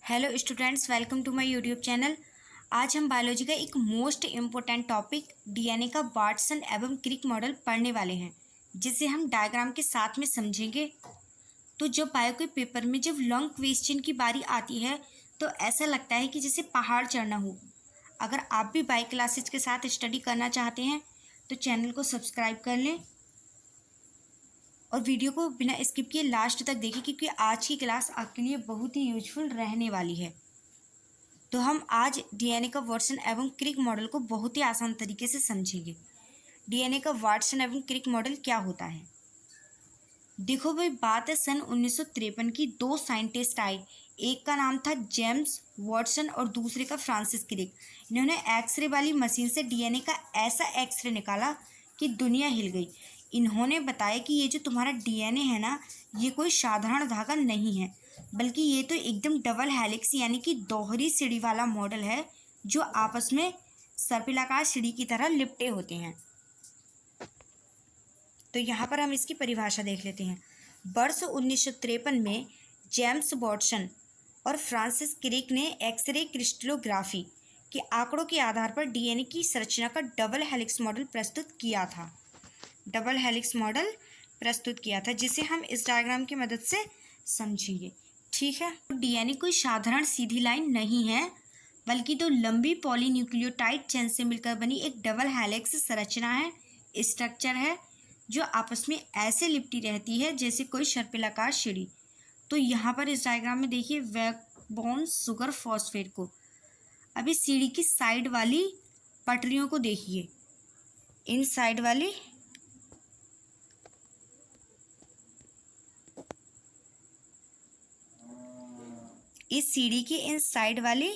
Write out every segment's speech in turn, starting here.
Hello students, welcome to my YouTube channel. आज हम biology का एक मोस्ट इम्पोर्टेंट टॉपिक डीएनए का वाटसन एवं क्रिक मॉडल पढ़ने वाले हैं, जिसे हम डायग्राम के साथ में समझेंगे। तो जब बायो के पेपर में जब लॉन्ग क्वेश्चन की बारी आती है तो ऐसा लगता है कि जैसे पहाड़ चढ़ना हो। अगर आप भी बायो क्लासेज के साथ स्टडी करना चाहते हैं तो चैनल को सब्सक्राइब कर लें और वीडियो को बिना स्किप किए लास्ट तक देखें, क्योंकि आज की क्लास आपके लिए बहुत ही यूजफुल रहने वाली है। तो हम आज डीएनए का वाटसन एवं क्रिक मॉडल को बहुत ही आसान तरीके से समझेंगे। डीएनए का वाटसन एवं क्रिक मॉडल क्या होता है? देखो भाई, बात है सन 1953 की। दो साइंटिस्ट आए, एक का नाम था जेम्स वाटसन और दूसरे का फ्रांसिस क्रिक। इन्होंने एक्सरे वाली मशीन से डीएनए का ऐसा एक्सरे निकाला कि दुनिया हिल गई। इन्होंने बताया कि ये जो तुम्हारा डीएनए है ना, ये कोई साधारण धागा नहीं है, बल्कि ये तो एकदम डबल हेलिक्स यानी कि दोहरी सीढ़ी वाला मॉडल है, जो आपस में सर्पिलाकार सीढ़ी की तरह लिपटे होते हैं। तो यहाँ पर हम इसकी परिभाषा देख लेते हैं। वर्ष 1953 में जेम्स वाटसन और फ्रांसिस क्रिक ने एक्सरे क्रिस्टलोग्राफी के आंकड़ों के आधार पर डीएनए की संरचना का डबल हेलिक्स मॉडल प्रस्तुत किया था। डबल हेलिक्स मॉडल प्रस्तुत किया था, जिसे हम इस डायग्राम की मदद से समझेंगे। ठीक है, डीएनए कोई साधारण सीधी लाइन नहीं है, बल्कि दो लंबी पॉलीन्यूक्लियोटाइड चेन से मिलकर बनी एक डबल हेलिक्स संरचना है, स्ट्रक्चर है, जो आपस में ऐसे लिपटी रहती है जैसे कोई सर्पिलाकार सीढ़ी। तो यहाँ पर इस डायग्राम में देखिए बैकबोन सुगर फॉस्फेट को। अभी सीढ़ी की साइड वाली पटरियों को देखिए, इन साइड वाली इस सीढ़ी की इन साइड वाली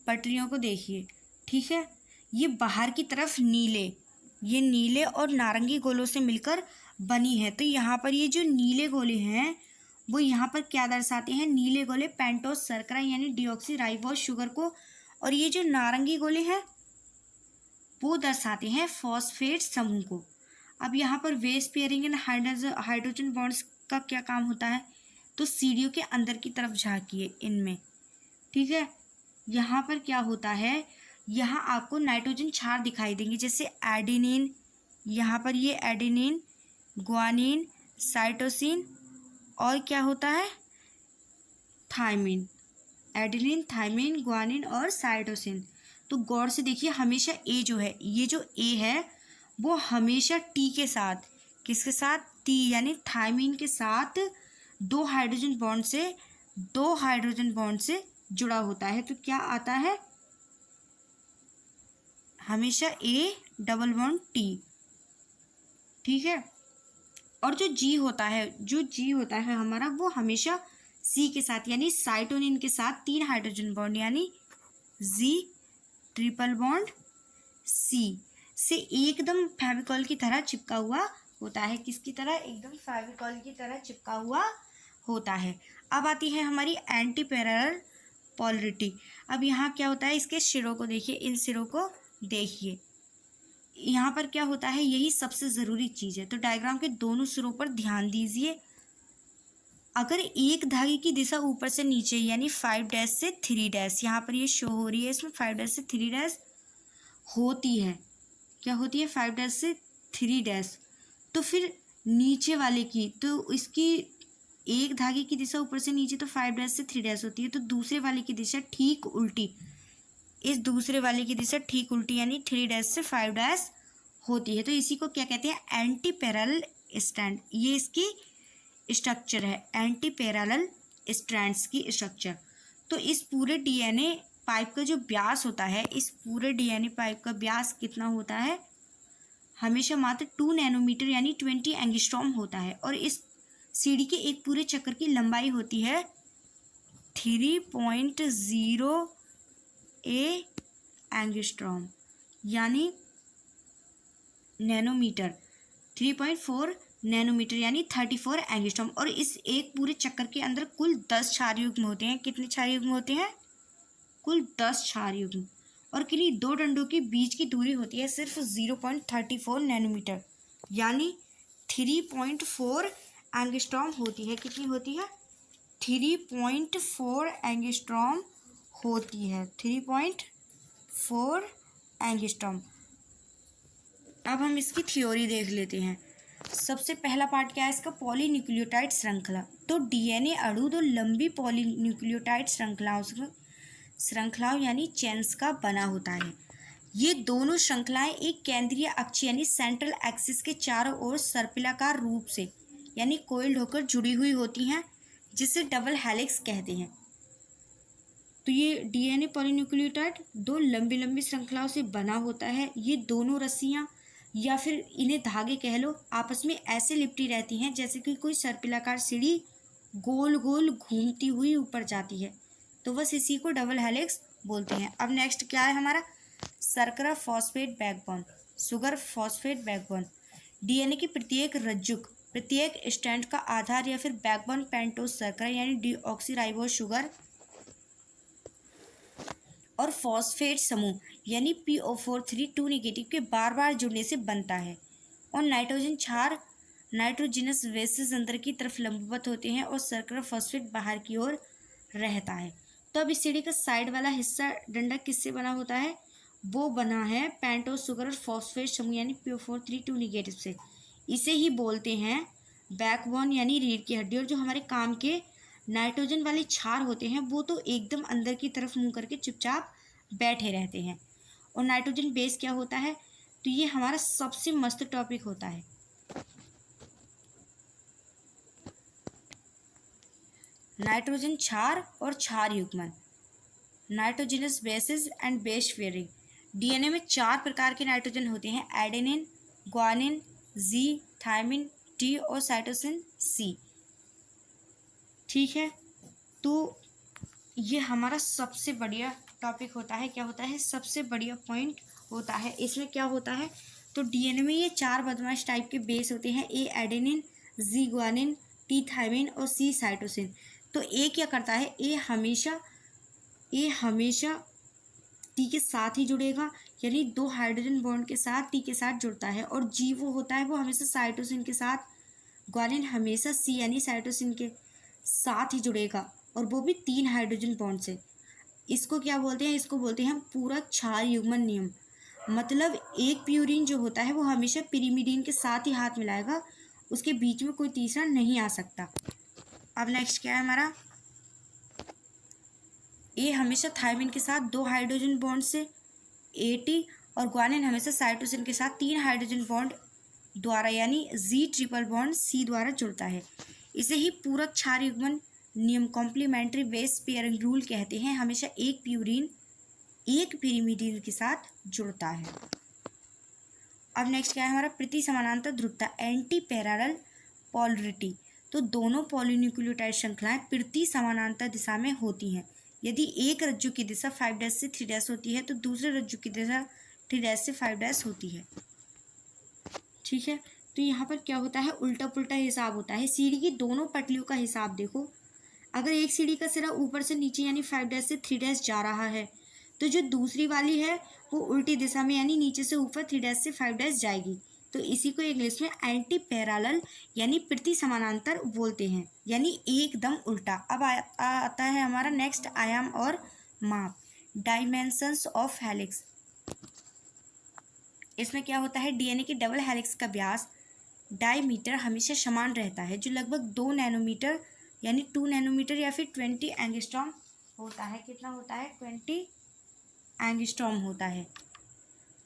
पटरियों को देखिए। ठीक है, ये बाहर की तरफ ये नीले और नारंगी गोलों से मिलकर बनी है। तो यहाँ पर ये जो नीले गोले हैं वो यहाँ पर क्या दर्शाते हैं? नीले गोले पेंटोज शर्करा यानी डिऑक्सी राइबोज शुगर को, और ये जो नारंगी गोले हैं वो दर्शाते हैं फॉस्फेट समूह को। अब यहाँ पर base pairing and hydrogen bonds का क्या काम होता है? तो सीढ़ियों के अंदर की तरफ झांकिए इनमें। ठीक है, यहाँ पर क्या होता है? यहाँ आपको नाइट्रोजन क्षार दिखाई देंगे, जैसे एडेनिन। यहाँ पर ये एडेनिन, ग्वानिन, साइटोसिन और क्या होता है? थायमिन। एडेनिन, थायमिन, ग्वानिन और साइटोसिन। तो गौर से देखिए, हमेशा ए जो है, ये जो ए है वो हमेशा टी के साथ, किसके साथ? टी यानी थायमिन के साथ दो हाइड्रोजन बॉन्ड से जुड़ा होता है। तो क्या आता है? हमेशा ए डबल बॉन्ड टी। ठीक है, और जो जी होता है हमारा, वो हमेशा सी के साथ यानी साइटोनिन के साथ तीन हाइड्रोजन बॉन्ड यानी जी ट्रिपल बॉन्ड सी से एकदम फेविकॉल की तरह चिपका हुआ होता है। किसकी तरह? एकदम फेविकॉल की तरह चिपका हुआ होता है। अब आती है हमारी एंटी पैरेलल पोलरिटी। अब यहाँ क्या होता है? इसके सिरों को देखिए, इन सिरों को देखिए, यहाँ पर क्या होता है? यही सबसे ज़रूरी चीज़ है। तो डायग्राम के दोनों सिरों पर ध्यान दीजिए। अगर एक धागे की दिशा ऊपर से नीचे यानी 5' से 3', यहाँ पर ये शो हो रही है, इसमें 5' से 3' होती है। क्या होती है? 5' से 3'। तो फिर नीचे वाले की, तो इसकी एक धागे की दिशा ऊपर से नीचे तो 5' से 3' होती है, तो दूसरे वाले की दिशा ठीक उल्टी, इस दूसरे वाले की दिशा ठीक उल्टी यानी 3' से 5' होती है। तो इसी को क्या कहते हैं? Anti parallel strand. ये इसकी स्ट्रक्चर है, एंटी पैरेलल स्ट्रैंड्स की स्ट्रक्चर। तो इस पूरे डीएनए पाइप का जो व्यास होता है, इस पूरे डीएनए पाइप का व्यास कितना होता है? हमेशा मात्र 2 नैनोमीटर यानी 20 एंगस्ट्रॉम होता है। और इस सीढ़ी के एक पूरे चक्कर की लंबाई होती है 3.0 एंगस्ट्रॉम यानी नैनोमीटर, 3.4 नैनोमीटर यानी 34 एंगस्ट्रॉम। और इस एक पूरे चक्कर के अंदर कुल 10 क्षार युग्म होते हैं। कितने क्षार युग्म होते हैं? कुल 10 क्षार युग्म। और किन्हीं दो डंडों के बीच की दूरी होती है सिर्फ 0.34 नैनोमीटर यानी 3.4 एंगस्ट्रॉम होती है। कितनी होती है? 3.4 एंगस्ट्रॉम होती है, 3.4 एंगस्ट्रॉम। अब हम इसकी थ्योरी देख लेते हैं। सबसे पहला पार्ट क्या है इसका, पॉलीन्यूक्लियोटाइड श्रृंखला। तो डीएनए अणु दो लंबी पॉलीन्यूक्लियोटाइड श्रृंखलाओं यानी चेन्स का बना होता है। ये दोनों श्रृंखलाएं एक केंद्रीय अक्ष यानी सेंट्रल एक्सिस के चारों ओर सर्पिलाकार रूप से यानी कोइल्ड होकर जुड़ी हुई होती हैं, जिसे डबल हेलिक्स कहते हैं। तो ये डीएनए पॉलीन्यूक्लियोटाइड दो लंबी लंबी श्रृंखलाओं से बना होता है। ये दोनों रस्सियां या फिर इन्हें धागे कह लो, आपस में ऐसे लिपटी रहती हैं जैसे कि कोई सर्पिलाकार सीढ़ी गोल गोल घूमती हुई ऊपर जाती है। तो बस इसी को डबल हेलिक्स बोलते हैं। अब नेक्स्ट क्या है हमारा, शर्करा phosphate backbone, sugar phosphate backbone. DNA की प्रत्येक रज्जुक, प्रत्येक स्ट्रैंड का आधार या फिर बैकबोन पेंटोज शर्करा यानी डीऑक्सीराइबोज शुगर और फॉस्फेट समूह यानी PO4 2 नेगेटिव के बार बार जुड़ने से बनता है। और नाइट्रोजन क्षार नाइट्रोजिनस बेसेस अंदर की तरफ लंबवत होते हैं और शर्करा फॉस्फेट बाहर की ओर रहता है। तो अब इस सीढ़ी का साइड वाला हिस्सा डंडा किससे बना होता है, वो बना है पेंटोज शुगर और फॉस्फेट समूह यानी PO4 2 नेगेटिव से। इसे ही बोलते हैं बैकबोन यानी रीढ़ की हड्डी। और जो हमारे काम के नाइट्रोजन वाले क्षार होते हैं वो तो एकदम अंदर की तरफ मुंह करके चुपचाप बैठे रहते हैं। और नाइट्रोजन बेस क्या होता है, तो ये हमारा सबसे मस्त टॉपिक होता है। नाइट्रोजन क्षार और क्षार युग्मन, nitrogenous basis and base pairing. DNA में 4 प्रकार के नाइट्रोजन होते हैं, एडेनिन, ग्वानिन, जी, थायमिन, टी और साइटोसिन सी। ठीक है, तो ये हमारा सबसे बढ़िया टॉपिक होता है। क्या होता है, सबसे बढ़िया पॉइंट होता है। इसमें क्या होता है, तो डीएनए में ये 4 बदमाश टाइप के बेस होते हैं, ए एडेनिन, जी ग्वानिन, टी थायमिन और सी साइटोसिन। तो ए क्या करता है, ए हमेशा टी के साथ ही जुड़ेगा, यानी 2 हाइड्रोजन बॉन्ड के साथ टी के साथ जुड़ता है। और जी वो होता है वो हमेशा साइटोसिन के साथ, ग्वानिन हमेशा सी यानी साइटोसिन के साथ ही जुड़ेगा और वो भी 3 हाइड्रोजन बॉन्ड से। इसको क्या बोलते हैं, इसको बोलते हैं हम पूरक क्षार युग्मन नियम। मतलब एक प्यूरिन जो होता है वो हमेशा पिरिमिडीन के साथ ही हाथ मिलाएगा, उसके बीच में कोई तीसरा नहीं आ सकता। अब नेक्स्ट क्या है हमारा, ए हमेशा थायमिन के साथ 2 हाइड्रोजन बॉन्ड से एटी और ग्वानिन हमेशा साइटोसिन के साथ 3 हाइड्रोजन बॉन्ड द्वारा यानी जी ट्रिपल बॉन्ड सी द्वारा जुड़ता है। इसे ही पूरक क्षार युग्मन नियम कॉम्प्लीमेंट्री बेस पेयरिंग रूल कहते हैं। हमेशा एक प्यूरिन एक पिरिमिडीन के साथ जुड़ता है। अब नेक्स्ट क्या है हमारा, प्रति समानांतर ध्रुवता, एंटी पैरेलल पोलरिटी। तो दोनों पॉलीन्यूक्लियोटाइड श्रृंखलाएं प्रति समानांतर दिशा में होती हैं। यदि एक रज्जु की दिशा 5' से 3' होती है तो दूसरे रज्जु की दिशा 3' से 5' होती है। ठीक है, तो यहाँ पर क्या होता है, उल्टा पुल्टा हिसाब होता है। सीढ़ी की दोनों पटलियों का हिसाब देखो, अगर एक सीढ़ी का सिरा ऊपर से नीचे यानी 5' से 3' जा रहा है तो जो दूसरी वाली है वो उल्टी दिशा में यानी नीचे से ऊपर 3' से 5' जाएगी। तो इसी को इंग्लिश में एंटी पैरेलल यानी प्रति समानांतर बोलते हैं, यानी एकदम उल्टा। अब आता है हमारा नेक्स्ट आयाम और माप, डायमेंशंस ऑफ हेलिक्स। इसमें क्या होता है, डीएनए के डबल हेलिक्स का व्यास डायमीटर हमेशा समान रहता है, जो लगभग 2 नैनोमीटर यानी 2 नैनोमीटर या फिर 20 एंगस्ट्रॉम होता है। कितना होता है, 20 एंगस्ट्रॉम होता है।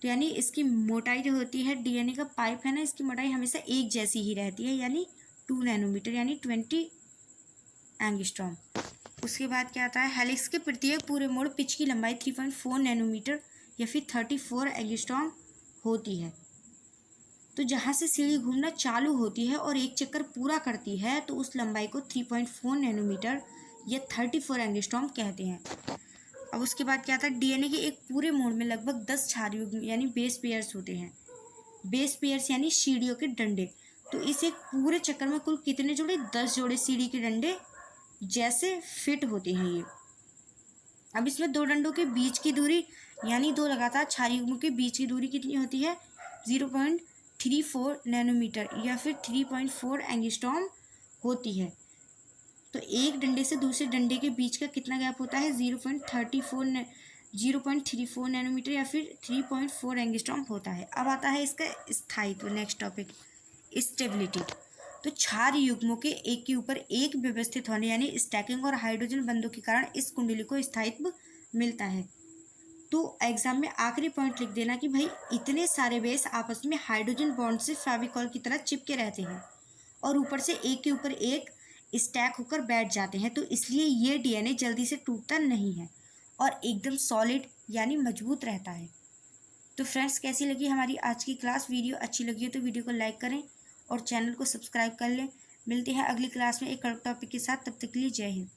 तो यानी इसकी मोटाई जो होती है, डीएनए का पाइप है ना, इसकी मोटाई हमेशा एक जैसी ही रहती है, यानी 2 नैनोमीटर यानी 20 एंगस्ट्रॉम। उसके बाद क्या आता है, हेलिक्स के प्रत्येक पूरे मोड़ पिच की लंबाई 3.4 नैनोमीटर या फिर 34 एंगस्ट्रॉम होती है। तो जहाँ से सीढ़ी घूमना चालू होती है और एक चक्कर पूरा करती है तो उस लंबाई को 3.4 नैनोमीटर या 34 एंगस्ट्रॉम कहते हैं। अब उसके बाद क्या आता है, डीएनए के एक पूरे मोड़ में लगभग 10 क्षार युग्म यानी बेस पेयर्स होते हैं। बेस पेयर्स यानी सीढ़ियों के डंडे। तो इस एक पूरे चक्कर में कुल कितने जोड़े, 10 जोड़े सीढ़ी के डंडे जैसे फिट होते हैं ये। अब इसमें 2 डंडों के बीच की दूरी यानी 2 लगातार क्षार युग्मों के बीच की दूरी कितनी होती है, 0.34 नैनोमीटर या फिर 3.4 एंगस्ट्रॉम होती है। तो एक डंडे से दूसरे डंडे के बीच का कितना गैप होता है? 0.34 नैनोमीटर या फिर 3.4 एंगस्ट्रॉम होता है। अब आता है इसका स्थायित्व, नेक्स्ट टॉपिक स्टेबिलिटी। तो क्षार युग्मों के एक के ऊपर एक व्यवस्थित होने यानी स्टैकिंग और हाइड्रोजन बंधों के कारण इस कुंडली को स्थायित्व मिलता है। तो एग्जाम में आखिरी पॉइंट लिख देना कि भाई इतने सारे बेस आपस में हाइड्रोजन बॉन्ड से फेविकॉल की तरह चिपके रहते हैं और ऊपर से एक के ऊपर एक स्टैक होकर बैठ जाते हैं, तो इसलिए ये डीएनए जल्दी से टूटता नहीं है और एकदम सॉलिड यानी मजबूत रहता है। तो फ्रेंड्स, कैसी लगी हमारी आज की क्लास? वीडियो अच्छी लगी हो तो वीडियो को लाइक करें और चैनल को सब्सक्राइब कर लें। मिलते हैं अगली क्लास में एक और टॉपिक के साथ, तब तक के लिए जय हिंद।